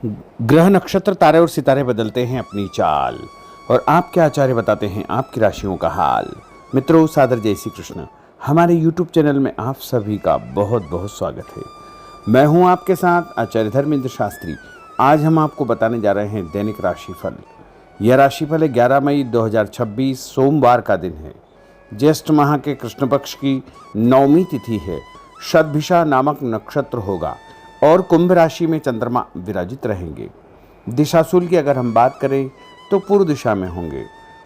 ग्रह नक्षत्र तारे और सितारे बदलते हैं अपनी चाल और आपके आचार्य बताते हैं आपकी राशियों का हाल। मित्रों, सादर जय श्री कृष्ण। हमारे YouTube चैनल में आप सभी का बहुत बहुत स्वागत है। मैं हूं आपके साथ आचार्य धर्मेंद्र शास्त्री। आज हम आपको बताने जा रहे हैं दैनिक राशिफल। यह राशिफल है 11 मई 2026 सोमवार का दिन है। ज्येष्ठ माह के कृष्ण पक्ष की 9वीं तिथि है। शतभिषा नामक नक्षत्र होगा और कुंभ राशि में चंद्रमा विराजित रहेंगे। दिशाशूल की अगर हम बात करें तो पूर्व दिशा में होंगे।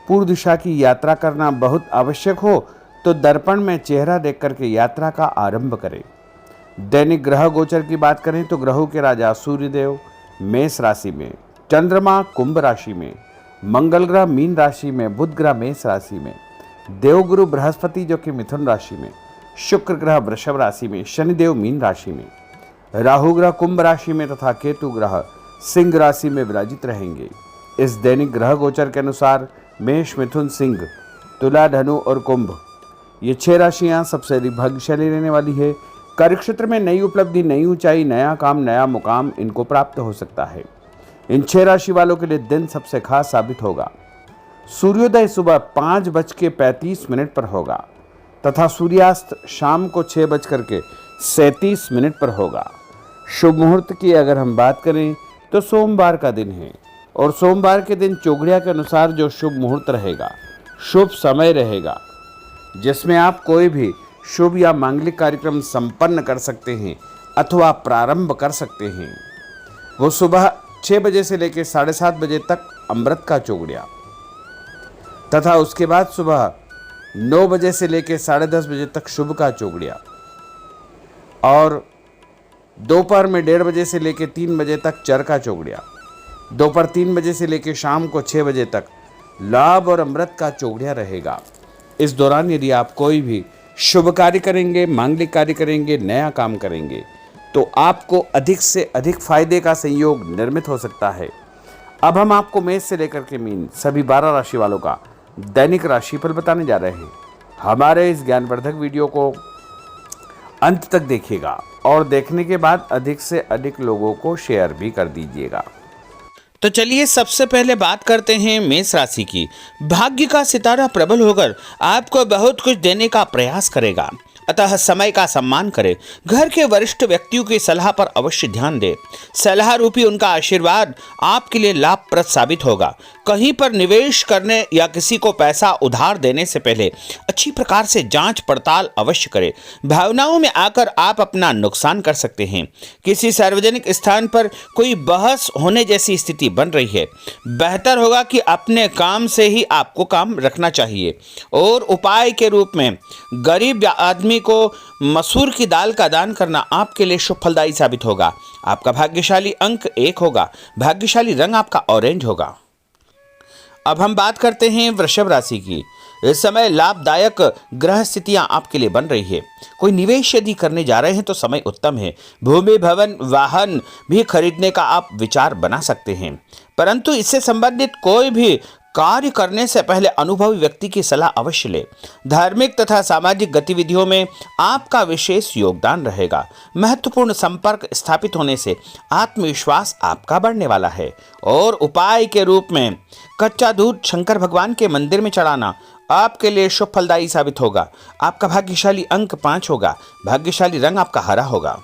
पूर्व दिशा की यात्रा करना बहुत आवश्यक हो तो दर्पण में चेहरा देख करके यात्रा का आरंभ करें। दैनिक ग्रह गोचर की बात करें तो ग्रहों के राजा सूर्यदेव मेष राशि में, चंद्रमा कुंभ राशि में, मंगल ग्रह मीन राशि में, बुध ग्रह मेष राशि में, देवगुरु बृहस्पति जो कि मिथुन राशि में, शुक्र ग्रह वृषभ राशि में, शनिदेव मीन राशि में, राहु ग्रह कुंभ राशि में तथा केतु ग्रह सिंह राशि में विराजित रहेंगे। इस दैनिक ग्रह गोचर के अनुसार मेष, मिथुन, सिंह, तुला, धनु और कुंभ ये 6 राशियां सबसे अधिक भाग्यशाली रहने वाली है। कार्यक्षेत्र में नई उपलब्धि, नई ऊंचाई, नया काम, नया मुकाम इनको प्राप्त हो सकता है। इन 6 राशि वालों के लिए दिन सबसे खास साबित होगा। सूर्योदय सुबह 5:35 पर होगा तथा सूर्यास्त शाम को 6:37 पर होगा। शुभ मुहूर्त की अगर हम बात करें तो सोमवार का दिन है और सोमवार के दिन चौघड़िया के अनुसार जो शुभ मुहूर्त रहेगा, शुभ समय रहेगा, जिसमें आप कोई भी शुभ या मांगलिक कार्यक्रम संपन्न कर सकते हैं अथवा प्रारंभ कर सकते हैं, वो सुबह 6 बजे से लेकर 7:30 बजे तक अमृत का चौघड़िया तथा उसके बाद सुबह 9 बजे से लेकर 10:30 बजे तक शुभ का चौघड़िया और दोपहर में 1:30 बजे से लेकर 3 बजे तक चर का चौघड़िया, दोपहर 3 बजे से लेकर शाम को 6 बजे तक लाभ और अमृत का चौघड़िया रहेगा। इस दौरान यदि आप कोई भी शुभ कार्य करेंगे, मांगलिक कार्य करेंगे, नया काम करेंगे तो आपको अधिक से अधिक फायदे का संयोग निर्मित हो सकता है। अब हम आपको मेष से लेकर के मीन सभी 12 राशि वालों का दैनिक राशिफल बताने जा रहे हैं। हमारे इस ज्ञानवर्धक वीडियो को अंत तक देखिएगा और देखने के बाद अधिक से अधिक लोगों को शेयर भी कर दीजिएगा। तो चलिए सबसे पहले बात करते हैं मेष राशि की। भाग्य का सितारा प्रबल होकर आपको बहुत कुछ देने का प्रयास करेगा, अतः समय का सम्मान करें। घर के वरिष्ठ व्यक्तियों की सलाह पर अवश्य ध्यान दें। सलाह रूपी उनका आशीर्वाद आपके लिए लाभप्रद साबित होगा। कहीं पर निवेश करने या किसी को पैसा उधार देने से पहले अच्छी प्रकार से जांच पड़ताल अवश्य करें। भावनाओं में आकर आप अपना नुकसान कर सकते हैं। किसी सार्वजनिक स्थान पर कोई बहस होने जैसी स्थिति बन रही है। बेहतर होगा कि अपने काम से ही आपको काम रखना चाहिए। और उपाय के रूप में गरीब आदमी को मसूर की दाल का दान करना आपके लिए शुभ फलदायी साबित होगा। आपका भाग्यशाली अंक 1 होगा। भाग्यशाली रंग आपका ऑरेंज होगा। अब हम बात करते हैं वृषभ राशि की। इस समय लाभदायक ग्रह स्थितियां आपके लिए बन रही है। कोई निवेश यदि करने जा रहे हैं तो समय उत्तम है। भूमि, भवन, वाहन भी खरीदने का आप विचार बना सकते हैं, परंतु इससे संबंधित कोई भी कार्य करने से पहले अनुभवी व्यक्ति की सलाह अवश्य ले। धार्मिक तथा सामाजिक गतिविधियों में आपका विशेष योगदान रहेगा। महत्वपूर्ण संपर्क स्थापित होने से आत्मविश्वास आपका बढ़ने वाला है। और उपाय के रूप में कच्चा दूध शंकर भगवान के मंदिर में चढ़ाना आपके लिए शुभ फलदायी साबित होगा। आपका भाग्यशाली अंक 5 होगा। भाग्यशाली रंग आपका हरा होगा।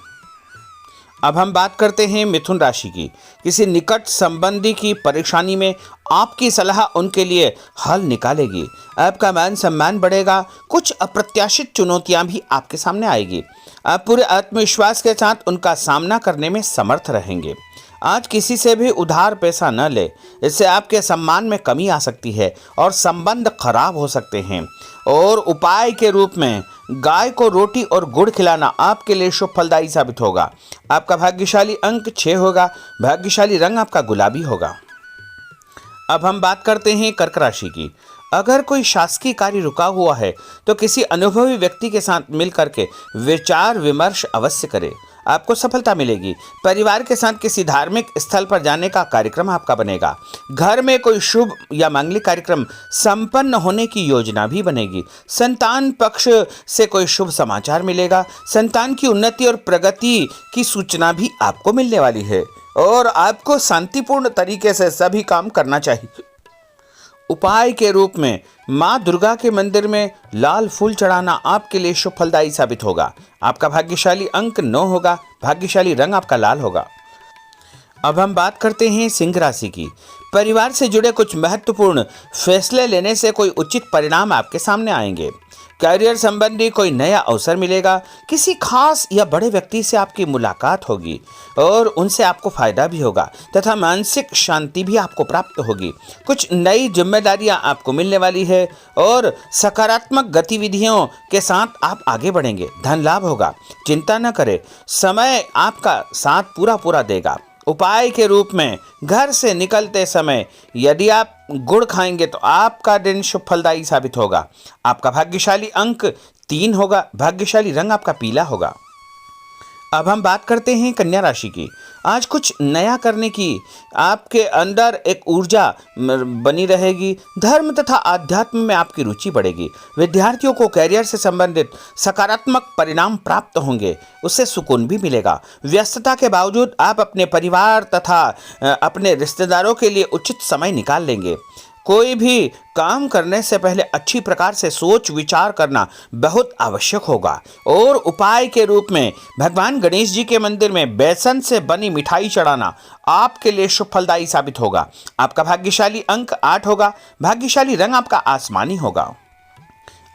अब हम बात करते हैं मिथुन राशि की। किसी निकट संबंधी की परेशानी में आपकी सलाह उनके लिए हल निकालेगी। आपका मान सम्मान बढ़ेगा। कुछ अप्रत्याशित चुनौतियां भी आपके सामने आएगी। आप पूरे आत्मविश्वास के साथ उनका सामना करने में समर्थ रहेंगे। आज किसी से भी उधार पैसा न ले, इससे आपके सम्मान में कमी आ सकती है और संबंध खराब हो सकते हैं। और उपाय के रूप में गाय को रोटी और गुड़ खिलाना आपके लिए शुभ फलदायी साबित होगा। आपका भाग्यशाली अंक 6 होगा। भाग्यशाली रंग आपका गुलाबी होगा। अब हम बात करते हैं कर्क राशि की। अगर कोई शासकीय कार्य रुका हुआ है तो किसी अनुभवी व्यक्ति के साथ मिलकर के विचार विमर्श अवश्य करें। आपको सफलता मिलेगी। परिवार के साथ किसी धार्मिक स्थल पर जाने का कार्यक्रम आपका बनेगा। घर में कोई शुभ या मांगलिक कार्यक्रम संपन्न होने की योजना भी बनेगी। संतान पक्ष से कोई शुभ समाचार मिलेगा। संतान की उन्नति और प्रगति की सूचना भी आपको मिलने वाली है और आपको शांतिपूर्ण तरीके से सभी काम करना चाहिए। उपाय के रूप में माँ दुर्गा के मंदिर में लाल फूल चढ़ाना आपके लिए शुभ फलदायी साबित होगा। आपका भाग्यशाली अंक 9 होगा। भाग्यशाली रंग आपका लाल होगा। अब हम बात करते हैं सिंह राशि की। परिवार से जुड़े कुछ महत्वपूर्ण फैसले लेने से कोई उचित परिणाम आपके सामने आएंगे। करियर संबंधी कोई नया अवसर मिलेगा। किसी खास या बड़े व्यक्ति से आपकी मुलाकात होगी और उनसे आपको फायदा भी होगा तथा मानसिक शांति भी आपको प्राप्त होगी। कुछ नई जिम्मेदारियां आपको मिलने वाली है और सकारात्मक गतिविधियों के साथ आप आगे बढ़ेंगे। धन लाभ होगा। चिंता न करें, समय आपका साथ पूरा देगा। उपाय के रूप में घर से निकलते समय यदि आप गुड़ खाएंगे तो आपका दिन शुभ फलदायी साबित होगा। आपका भाग्यशाली अंक 3 होगा। भाग्यशाली रंग आपका पीला होगा। अब हम बात करते हैं कन्या राशि की। आज कुछ नया करने की आपके अंदर एक ऊर्जा बनी रहेगी। धर्म तथा आध्यात्म में आपकी रुचि बढ़ेगी। विद्यार्थियों को कैरियर से संबंधित सकारात्मक परिणाम प्राप्त होंगे, उससे सुकून भी मिलेगा। व्यस्तता के बावजूद आप अपने परिवार तथा अपने रिश्तेदारों के लिए उचित समय निकाल लेंगे। कोई भी काम करने से पहले अच्छी प्रकार से सोच विचार करना बहुत आवश्यक होगा। और उपाय के रूप में भगवान गणेश जी के मंदिर में बेसन से बनी मिठाई चढ़ाना आपके लिए शुभ फलदायी साबित होगा। आपका भाग्यशाली अंक 8 होगा। भाग्यशाली रंग आपका आसमानी होगा।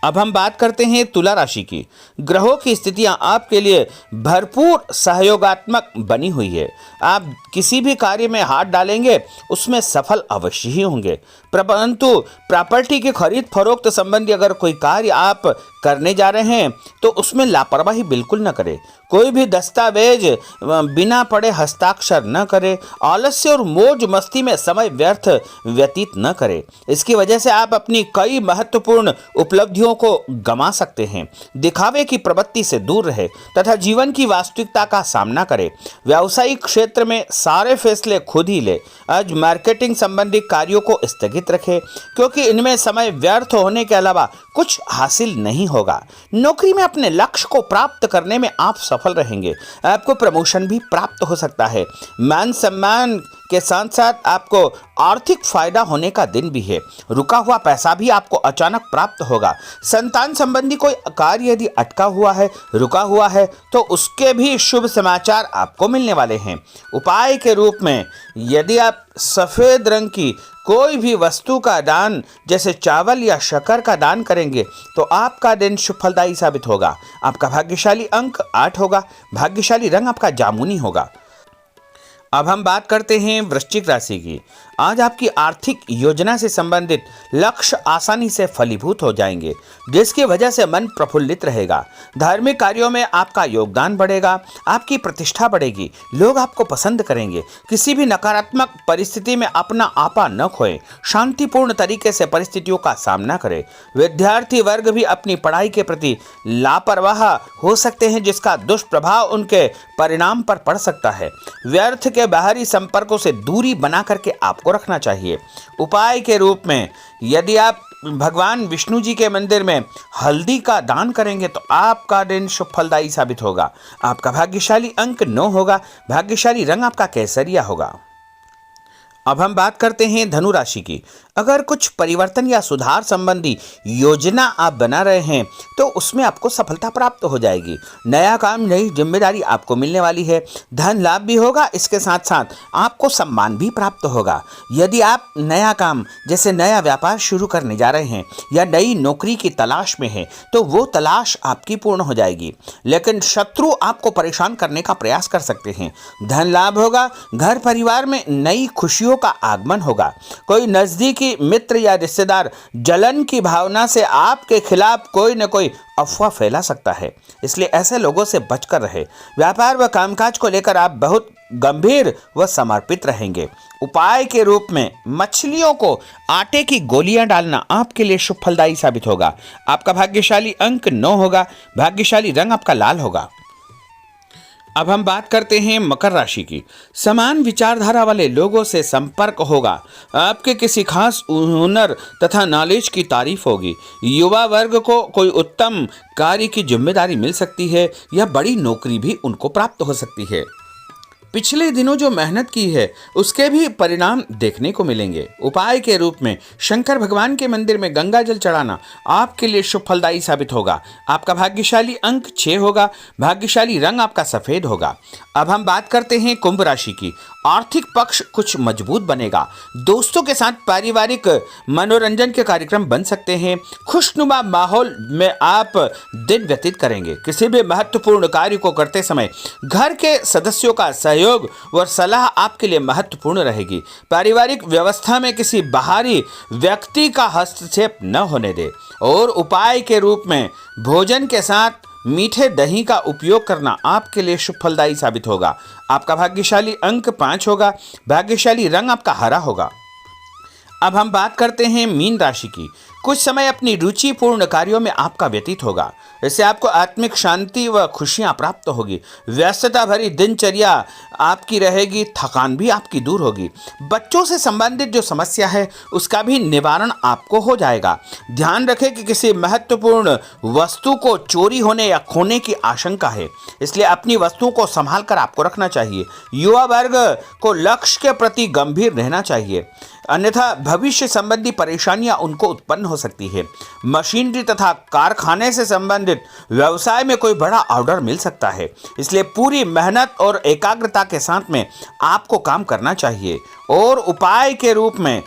अब हम बात करते हैं तुला राशि की। ग्रहों की स्थितियां आपके लिए भरपूर सहयोगात्मक बनी हुई है। आप किसी भी कार्य में हाथ डालेंगे उसमें सफल अवश्य ही होंगे। परंतु प्रॉपर्टी की खरीद फरोख्त संबंधी अगर कोई कार्य आप करने जा रहे हैं तो उसमें लापरवाही बिल्कुल न करें। कोई भी दस्तावेज बिना पढ़े हस्ताक्षर न करें। आलस्य और मौज मस्ती में समय व्यर्थ व्यतीत न करें। इसकी वजह से आप अपनी कई महत्वपूर्ण उपलब्धियों को गंवा सकते हैं। दिखावे की प्रवृत्ति से दूर रहे तथा जीवन की वास्तविकता का सामना करें। व्यावसायिक क्षेत्र में सारे फैसले खुद ही ले। आज मार्केटिंग संबंधी कार्यों को स्थगित रखें क्योंकि इनमें समय व्यर्थ होने के अलावा कुछ हासिल नहीं होगा। नौकरी में अपने लक्ष्य को प्राप्त करने में आप सफल रहेंगे। आपको प्रमोशन भी प्राप्त हो सकता है। मान सम्मान के साथ साथ आपको आर्थिक फायदा होने का दिन भी है। रुका हुआ पैसा भी आपको अचानक प्राप्त होगा। संतान संबंधी कोई कार्य यदि अटका हुआ है, रुका हुआ है तो उसके भी शुभ समाचार आपको मिलने वाले हैं। उपाय के रूप में यदि आप सफ़ेद रंग की कोई भी वस्तु का दान जैसे चावल या शक्कर का दान करेंगे तो आपका दिन शुभ फलदायी साबित होगा। आपका भाग्यशाली अंक 8 होगा। भाग्यशाली रंग आपका जामुनी होगा। अब हम बात करते हैं वृश्चिक राशि की। आज आपकी आर्थिक योजना से संबंधित लक्ष्य आसानी से फलीभूत हो जाएंगे, जिसकी वजह से मन प्रफुल्लित रहेगा। धार्मिक कार्यों में आपका योगदान बढ़ेगा। आपकी प्रतिष्ठा बढ़ेगी। लोग आपको पसंद करेंगे। किसी भी नकारात्मक परिस्थिति में अपना आपा न खोएं। शांतिपूर्ण तरीके से परिस्थितियों का सामना करें। विद्यार्थी वर्ग भी अपनी पढ़ाई के प्रति लापरवाह हो सकते हैं, जिसका दुष्प्रभाव उनके परिणाम पर पड़ सकता है। व्यर्थ के बाहरी संपर्कों से दूरी बना करके आपको रखना चाहिए। उपाय के रूप में यदि आप भगवान विष्णु जी के मंदिर में हल्दी का दान करेंगे तो आपका दिन शुभ फलदायी साबित होगा। आपका भाग्यशाली अंक 9 होगा। भाग्यशाली रंग आपका केसरिया होगा। अब हम बात करते हैं धनु राशि की। अगर कुछ परिवर्तन या सुधार संबंधी योजना आप बना रहे हैं तो उसमें आपको सफलता प्राप्त हो जाएगी। नया काम, नई जिम्मेदारी आपको मिलने वाली है। धन लाभ भी होगा। इसके साथ साथ आपको सम्मान भी प्राप्त होगा। यदि आप नया काम जैसे नया व्यापार शुरू करने जा रहे हैं या नई नौकरी की तलाश में हैं तो वो तलाश आपकी पूर्ण हो जाएगी। लेकिन शत्रु आपको परेशान करने का प्रयास कर सकते हैं। धन लाभ होगा। घर परिवार में नई खुशियों का आगमन होगा। कोई नजदीकी मित्र या रिश्तेदार जलन की भावना से आपके खिलाफ कोई न कोई अफवाह फैला सकता है, इसलिए ऐसे लोगों से बचकर रहे। व्यापार व कामकाज को लेकर आप बहुत गंभीर व समर्पित रहेंगे। उपाय के रूप में मछलियों को आटे की गोलियां डालना आपके लिए शुभ फलदायी साबित होगा। आपका भाग्यशाली अंक 9 होगा। भाग्यशाली रंग आपका लाल होगा। अब हम बात करते हैं मकर राशि की। समान विचारधारा वाले लोगों से संपर्क होगा। आपके किसी खास हुनर तथा नॉलेज की तारीफ होगी। युवा वर्ग को कोई उत्तम कार्य की जिम्मेदारी मिल सकती है या बड़ी नौकरी भी उनको प्राप्त हो सकती है। पिछले दिनों जो मेहनत की है उसके भी परिणाम देखने को मिलेंगे। उपाय के रूप में शंकर भगवान के मंदिर में गंगा जल चढ़ाना आपके लिए शुभ फलदायी साबित होगा। आपका भाग्यशाली अंक 6 होगा। भाग्यशाली रंग आपका सफेद होगा। अब हम बात करते हैं कुंभ राशि की। आर्थिक पक्ष कुछ मजबूत बनेगा। दोस्तों के साथ पारिवारिक मनोरंजन के कार्यक्रम बन सकते हैं। खुशनुमा माहौल में आप दिन व्यतीत करेंगे। किसी भी महत्वपूर्ण कार्य को करते समय घर के सदस्यों का सहयोग व सलाह आपके लिए महत्वपूर्ण रहेगी। पारिवारिक व्यवस्था में किसी बाहरी व्यक्ति का हस्तक्षेप न होने दे। और उपाय के रूप में भोजन के साथ मीठे दही का उपयोग करना आपके लिए शुभ फलदायी साबित होगा। आपका भाग्यशाली अंक 5 होगा। भाग्यशाली रंग आपका हरा होगा। अब हम बात करते हैं मीन राशि की। कुछ समय अपनी रुचिपूर्ण कार्यों में आपका व्यतीत होगा। इससे आपको आत्मिक शांति व खुशियां प्राप्त होगी। व्यस्तता भरी दिनचर्या आपकी रहेगी। थकान भी आपकी दूर होगी। बच्चों से संबंधित जो समस्या है उसका भी निवारण आपको हो जाएगा। ध्यान रखें कि किसी महत्वपूर्ण वस्तु को चोरी होने या खोने की आशंका है, इसलिए अपनी वस्तुओं को संभाल कर आपको रखना चाहिए। युवा वर्ग को लक्ष्य के प्रति गंभीर रहना चाहिए, अन्यथा भविष्य संबंधी परेशानियां उनको उत्पन्न हो सकती है। मशीनरी तथा कारखाने से संबंधित व्यवसाय में कोई बड़ा ऑर्डर मिल सकता है, इसलिए पूरी मेहनत और एकाग्रता के साथ में आपको काम करना चाहिए। और उपाय के रूप में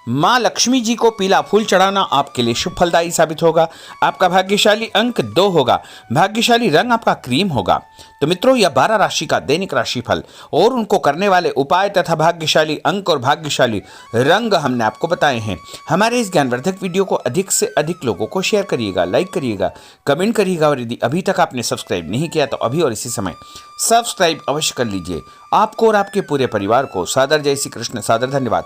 माँ लक्ष्मी जी को पीला फूल चढ़ाना आपके लिए शुभ फलदायी साबित होगा। आपका भाग्यशाली अंक 2 होगा। भाग्यशाली रंग आपका क्रीम होगा। तो मित्रों, यह 12 राशि का दैनिक राशिफल और उनको करने वाले उपाय तथा भाग्यशाली अंक और भाग्यशाली रंग हमने आपको बताए हैं। हमारे इस ज्ञानवर्धक वीडियो को अधिक से अधिक लोगों को शेयर करिएगा, लाइक करिएगा, कमेंट करिएगा और यदि अभी तक आपने सब्सक्राइब नहीं किया तो अभी और इसी समय सब्सक्राइब अवश्य कर लीजिए। आपको और आपके पूरे परिवार को सादर जय श्री कृष्ण, सादर धन्यवाद।